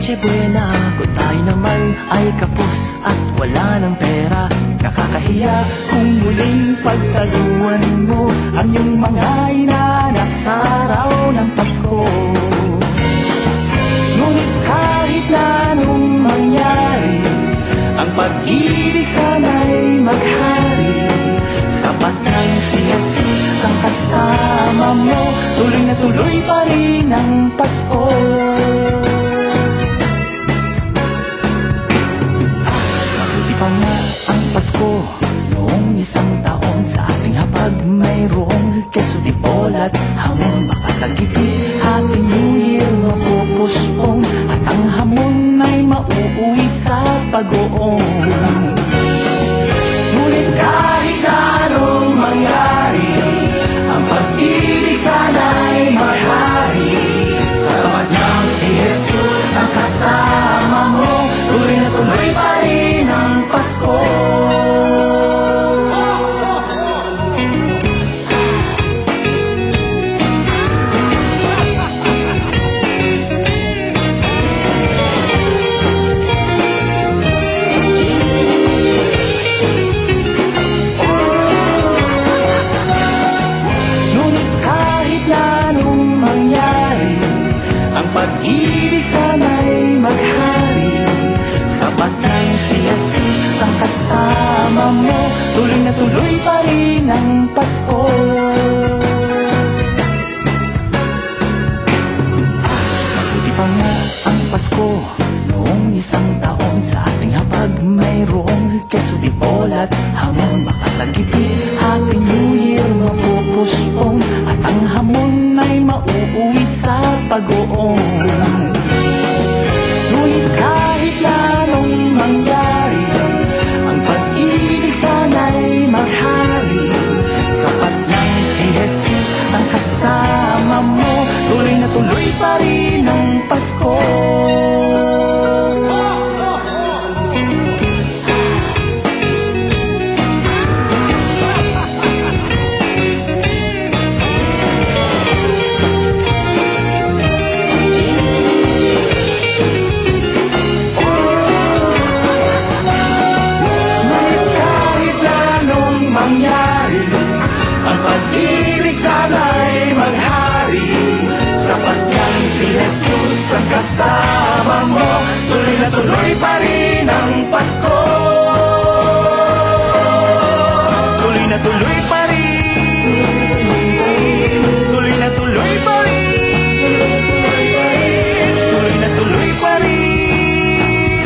Noche buena, kung tayo naman ay kapos at wala ng pera. Nakakahiya kung muling pagtaluan mo ang iyong mga inaanak sa araw ng Pasko. Ngunit kahit na anong mangyari, ang pag-ibig sana'y maghari. Sapat ng si Jesus ang kasama mo, tuloy na tuloy pa rin ang Pasko. Mabuti pa nga ang Pasko noong isang taon, sa ating hapag mayroong keso di bolat, hamon makasagipin. Happy New Year mapupuspong, at ang hamon ay mauuwi sa pag-uong. Ngunit kahit na anong mangyari, ang pag-ibig sana'y maghari. Sapat niyang si Jesus ang kasama mo, tuloy na tuloy pa rin ang Pasko. Pag-ibig sana'y maghari. Sapat ng si Jesus ang kasama mo, tuloy na tuloy pa rin ang Pasko. Mabuti pa nga ang Pasko noong isang taon, sa ating hapag mayroong keso di bolat, hamon makasagipin. Happy New Year mapupuspong, at ang hamon ay mauuwi sa pag-uong. Ngunit kahit na anong mangyari, ang pag-ibig sana'y maghari. Sapat ng si Jesus ang kasama mo, tuloy na tuloy pa rin ang Pasko. Ang pag-ibig sana'y maghari. Sapat niyang si Jesus ang kasama mo, tuloy na tuloy pa rin ang Pasko. Tuloy na tuloy pa rin, tuloy na tuloy pa rin, tuloy na tuloy pa rin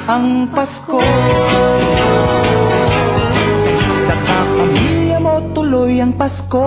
ang Pasko. Sa kapamilya mo tuloy ang Pasko.